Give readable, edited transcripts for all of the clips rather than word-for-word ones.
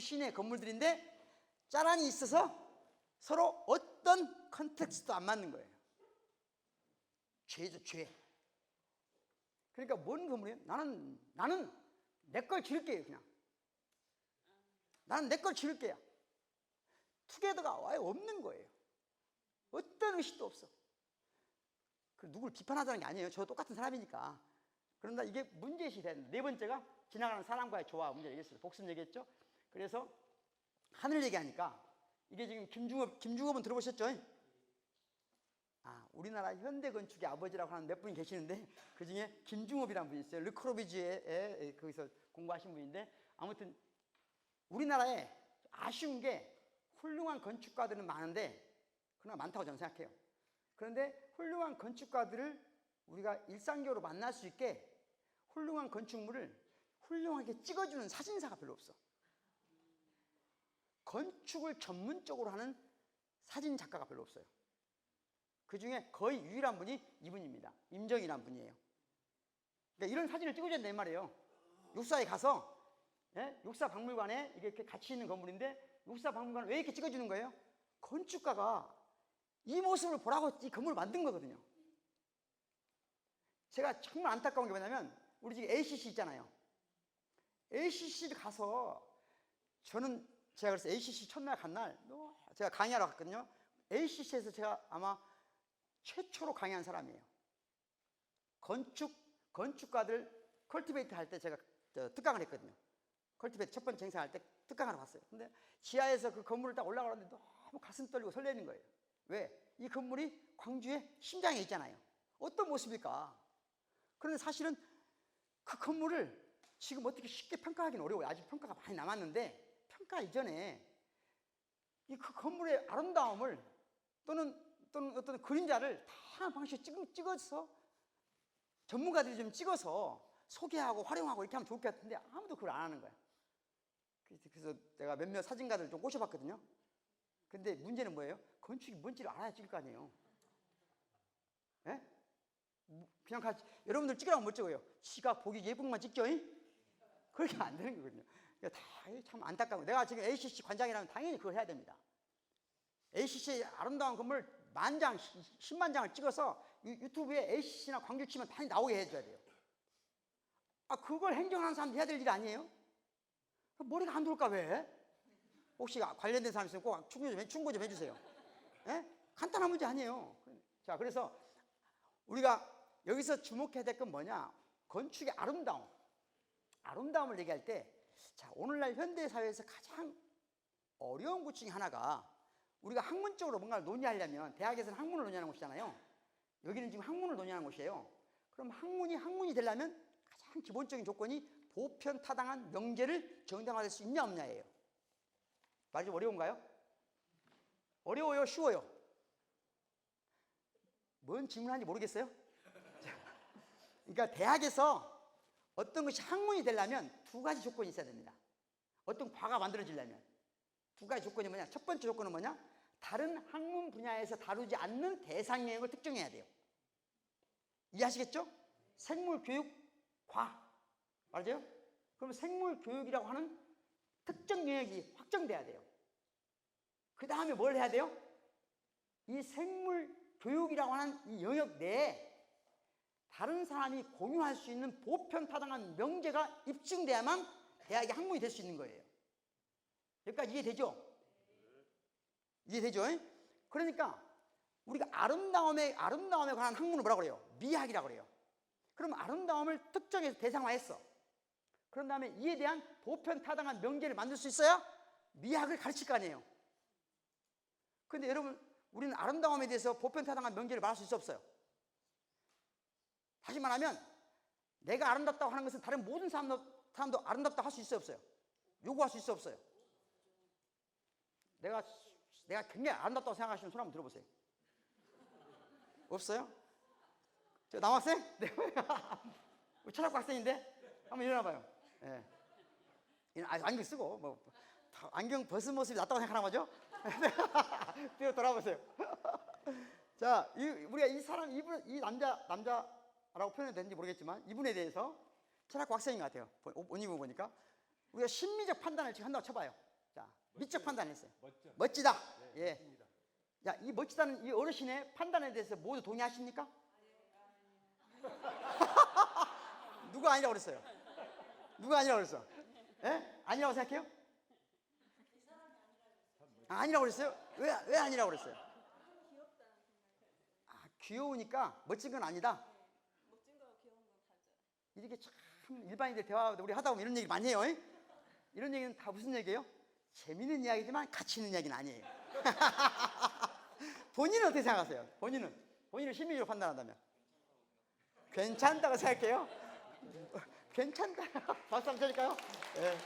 시내 건물들인데 짜란이 있어서 서로 어떤 컨텍스트도 안 맞는 거예요. 죄죠, 죄. 그러니까 뭔 건물이에요? 나는 내 걸 지을게요. 그냥 나는 내 걸 지을게요. 투게더가 아예 없는 거예요. 어떤 의식도 없어. 누굴 비판하자는 게 아니에요. 저도 똑같은 사람이니까. 그런다 이게 문제시 되는. 네 번째가 지나가는 사람과의 조화 문제 얘기했어요. 복습 얘기했죠. 그래서 하늘 얘기하니까 이게 지금 김중업은 들어보셨죠? 우리나라 현대 건축의 아버지라고 하는 몇 분이 계시는데 그 중에 김중업이라는 분이 있어요. 르크로비지에 거기서 공부하신 분인데, 아무튼 우리나라에 아쉬운 게 훌륭한 건축가들은 많은데, 그러나 많다고 저는 생각해요. 그런데 훌륭한 건축가들을 우리가 일상적으로 만날 수 있게 훌륭한 건축물을 훌륭하게 찍어주는 사진사가 별로 없어. 건축을 전문적으로 하는 사진 작가가 별로 없어요. 그 중에 거의 유일한 분이 이분입니다. 임정이라는 분이에요. 그러니까 이런 사진을 찍어줘야 된단 말이에요. 육사에 가서, 육사박물관에 이렇게 같이 있는 건물인데 육사박물관을 왜 이렇게 찍어주는 거예요? 건축가가 이 모습을 보라고 이 건물을 만든 거거든요. 제가 정말 안타까운 게 뭐냐면, 우리 지금 ACC 있잖아요. ACC를 가서 제가 그래서 ACC 첫날 간 날 제가 강의하러 갔거든요. ACC에서 제가 아마 최초로 강의한 사람이에요. 건축가들 컬티베이트 할 때 제가 특강을 했거든요. 컬티베이트 첫 번째 행사할 때 특강하러 갔어요. 근데 지하에서 그 건물을 딱 올라가는데 너무 가슴 떨리고 설레는 거예요. 왜? 이 건물이 광주의 심장에 있잖아요. 어떤 모습일까? 그런데 사실은 그 건물을 지금 어떻게 쉽게 평가하기는 어려워요. 아직 평가가 많이 남았는데, 평가 이전에 그 건물의 아름다움을 또는 어떤 그림자를 다양한 방식으로 찍어서 전문가들이 좀 찍어서 소개하고 활용하고 이렇게 하면 좋을 것 같은데 아무도 그걸 안 하는 거야. 그래서 내가 몇몇 사진가들 좀 꼬셔봤거든요. 근데 문제는 뭐예요? 건축이 뭔지를 알아야 찍을 거 아니에요. 그냥 같이 여러분들 찍으라고 못 찍어요. 지가 보기 예쁜 것만 찍죠? 그렇게 안 되는 거거든요. 다 참 안타까워. 내가 지금 ACC 관장이라면 당연히 그걸 해야 됩니다. ACC의 아름다운 건물 10,000장, 10만 장을 찍어서 유튜브에 ACC나 광주 치면 많이 나오게 해줘야 돼요. 그걸 행정하는 사람들이 해야 될 일 아니에요? 머리가 안 돌까 왜? 혹시 관련된 사람 있으면 꼭 충고 좀 해주세요. 간단한 문제 아니에요. 자, 그래서 우리가 여기서 주목해야 될 건 뭐냐? 건축의 아름다움을 얘기할 때, 자, 오늘날 현대사회에서 가장 어려운 것 중에 하나가, 우리가 학문적으로 뭔가를 논의하려면 대학에서는 학문을 논의하는 곳이잖아요. 여기는 지금 학문을 논의하는 곳이에요. 그럼 학문이 되려면 가장 기본적인 조건이 보편타당한 명제를 정당화될 수 있냐 없냐예요. 말이 좀 어려운가요? 어려워요? 쉬워요? 뭔 질문하는지 모르겠어요? 그러니까 대학에서 어떤 것이 학문이 되려면 두 가지 조건이 있어야 됩니다. 어떤 과가 만들어지려면 두 가지 조건이 뭐냐? 첫 번째 조건은 뭐냐? 다른 학문 분야에서 다루지 않는 대상 영역을 특정해야 돼요. 이해하시겠죠? 생물교육과 맞아요? 그럼 생물교육이라고 하는 특정 영역이 확정돼야 돼요. 그 다음에 뭘 해야 돼요? 이 생물교육이라고 하는 이 영역 내에 다른 사람이 공유할 수 있는 보편타당한 명제가 입증돼야만 대학이 학문이 될 수 있는 거예요. 여기까지 이해되죠? 이해되죠? 그러니까 우리가 아름다움에 관한 학문을 뭐라고 그래요? 미학이라고 그래요. 그럼 아름다움을 특정해서 대상화했어. 그런 다음에 이에 대한 보편타당한 명제를 만들 수 있어야 미학을 가르칠 거 아니에요. 그런데 여러분, 우리는 아름다움에 대해서 보편타당한 명제를 말할 수 있어 없어요? 다시 말하면 내가 아름답다고 하는 것은 다른 모든 사람도 아름답다고 할 수 있어 없어요? 요구할 수 있어 없어요? 내가 굉장히 아름답다고 생각하시는 손 한번 들어보세요. 없어요? 저 남학생? 네. 철학과 학생인데 한번 일어나봐요. 안경 쓰고 안경 벗은 모습이 낫다고 생각하나 보죠? 뒤로 돌아보세요. 자, 우리가 이 남자라고 표현이 되는지 모르겠지만 이분에 대해서 철학과 학생인 것 같아요. 옷 입은 거 보니까. 우리가 심리적 판단을 지금 한다고 쳐봐요. 자, 미적 판단했어요. 멋져. 멋지다. 네, 예. 멋집니다. 자, 이 멋지다는 이 어르신의 판단에 대해서 모두 동의하십니까? 누가 아니라고 그랬어요? 누가 아니라고 그랬어? 예? 아니라고 생각해요? 아니라고 그랬어요? 왜 아니라고 그랬어요? 아, 귀여우니까 멋진 건 아니다. 이렇게 참 일반인들 대화 우리 하다 보면 이런 얘기 많이 해요. 이? 이런 얘기는 다 무슨 얘기예요? 재밌는 이야기지만 가치 있는 이야기는 아니에요. 본인은 어떻게 생각하세요? 본인은 심리적으로 판단한다면 괜찮다고 생각해요? 괜찮다. 박수 한번 쳐줄까요? 네.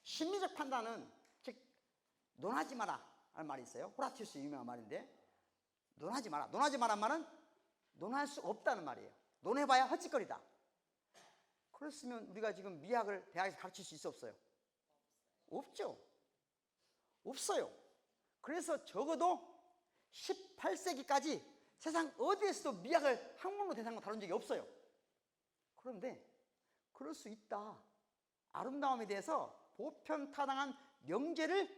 심리적 판단은 즉 논하지 마라 하는 말이 있어요. 호라티우스 유명한 말인데 논하지 마라. 논하지 마란 말은 논할 수 없다는 말이에요. 논해봐야 헛짓거리다. 그렇으면 우리가 지금 미학을 대학에서 가르칠 수 있어 없어요? 없죠. 없어요. 그래서 적어도 18세기까지 세상 어디에서도 미학을 학문으로 대상으로 다룬 적이 없어요. 그런데 그럴 수 있다. 아름다움에 대해서 보편타당한 명제를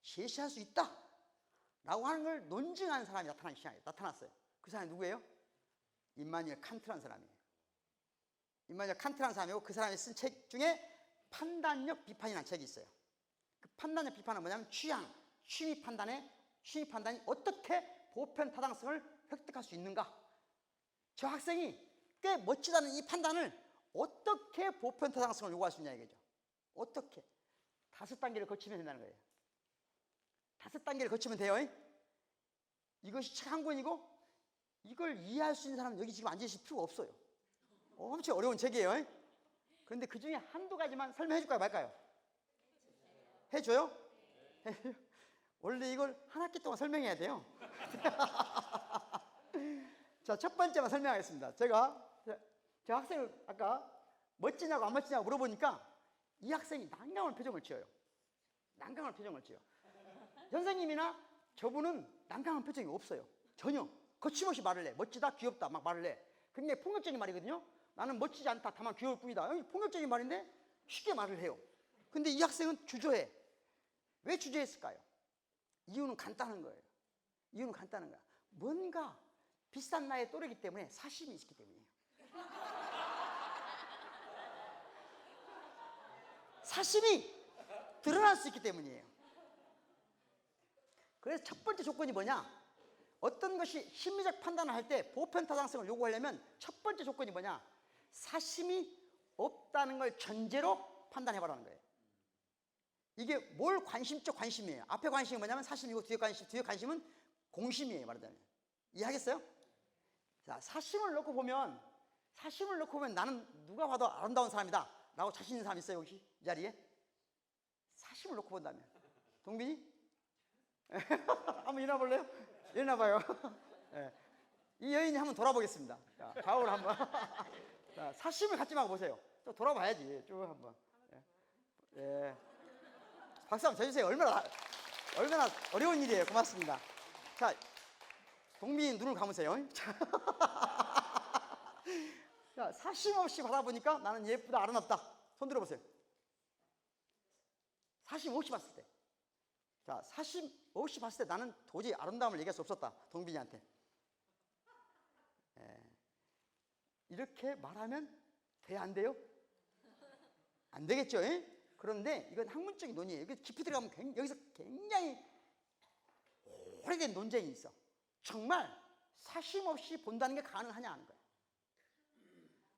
제시할 수 있다 라고 하는 걸 논증한 사람이 나타났어요. 그 사람이 누구예요? 임마누엘 칸트라는 사람이에요. 임마누엘 칸트라는 사람이고 그 사람이 쓴 책 중에 판단력 비판이라는 책이 있어요. 그 판단력 비판은 뭐냐면 취미 판단이 어떻게 보편 타당성을 획득할 수 있는가. 저 학생이 꽤 멋지다는 이 판단을 어떻게 보편 타당성을 요구할 수 있냐 이거죠. 어떻게 5단계를 거치면 된다는 거예요. 5단계를 거치면 돼요. 이것이 책 한 권이고 이걸 이해할 수 있는 사람은 여기 지금 앉으실 필요가 없어요. 엄청 어려운 책이에요. 그런데 그 중에 한두 가지만 설명해 줄까요 말까요? 해줘요? 원래 이걸 한 학기 동안 설명해야 돼요. 자, 첫 번째만 설명하겠습니다. 제가 제 학생을 아까 멋지냐고 안 멋지냐고 물어보니까 이 학생이 난감한 표정을 지어요. 난감한 표정을 지어요. 선생님이나 저분은 난감한 표정이 없어요. 전혀. 거침없이 말을 해. 멋지다, 귀엽다 막 말을 해. 굉장히 폭력적인 말이거든요. 나는 멋지지 않다, 다만 귀여울 뿐이다. 폭력적인 말인데 쉽게 말을 해요. 근데 이 학생은 주저해. 왜 주저했을까요? 이유는 간단한 거예요. 이유는 간단한 거야. 뭔가 비싼 나의 또래이기 때문에 사심이 있기 때문이에요. 사심이 드러날 수 있기 때문이에요. 그래서 첫 번째 조건이 뭐냐? 어떤 것이 심리적 판단을 할 때 보편타당성을 요구하려면 첫 번째 조건이 뭐냐? 사심이 없다는 걸 전제로 판단해보라는 거예요. 이게 뭘 관심적 관심이에요. 앞에 관심이 뭐냐면 사심이고 뒤에 관심은 공심이에요. 말하자면. 이해하겠어요? 자, 사심을 놓고 보면 나는 누가 봐도 아름다운 사람이다 라고 자신 있는 사람 있어요? 여기 이 자리에? 사심을 놓고 본다면. 동빈이? 한번 일어나 볼래요? 일어나 봐요. 네. 이 여인이 한번 돌아보겠습니다. 자, 좌우로 한번. 자, 사심을 갖지 말고 보세요. 또 돌아봐야지. 쭉 한번. 예. 박수 한번 쳐주세요. 얼마나 어려운 일이에요. 고맙습니다. 자, 동민이 눈을 감으세요. 자, 사심 없이 바라보니까 나는 예쁘다, 아름답다. 손 들어보세요. 사심 없이 봤을 때. 자, 사심 없이 봤을 때 나는 도저히 아름다움을 얘기할 수 없었다. 동빈이한테. 예. 이렇게 말하면 돼, 안 돼요? 안 되겠죠? 예? 그런데 이건 학문적인 논의예요. 깊이 들어가면 여기서 굉장히 오래된 논쟁이 있어. 정말 사심 없이 본다는 게 가능하냐 하는 거예요.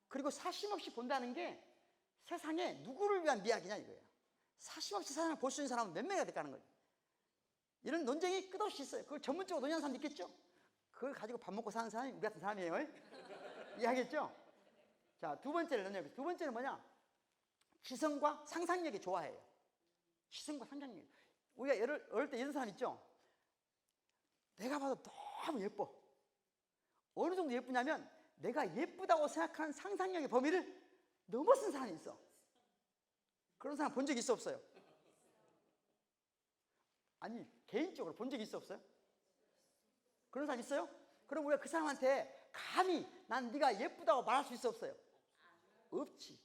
그리고 사심 없이 본다는 게 세상에 누구를 위한 미학이냐 이거예요. 사심 없이 세상을 볼 수 있는 사람은 몇 명이나 될까 하는 거예요. 이런 논쟁이 끝없이 있어요. 그걸 전문적으로 논의하는 사람도 있겠죠? 그걸 가지고 밥 먹고 사는 사람이 우리 같은 사람이에요. 이해하겠죠? 자, 두 번째를 논의해보세요. 두 번째는 뭐냐? 시선과 상상력이 좋아해요. 시선과 상상력. 우리가 어릴 때 이런 사람 있죠? 내가 봐도 너무 예뻐. 어느 정도 예쁘냐면 내가 예쁘다고 생각하는 상상력의 범위를 넘어선 사람이 있어. 그런 사람 본 적 있어 없어요? 아니, 개인적으로 본 적 있어 없어요? 그런 사람 있어요? 그럼 우리가 그 사람한테 감히 난 네가 예쁘다고 말할 수 있어 없어요? 없지.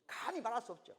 감히 말할 수 없죠.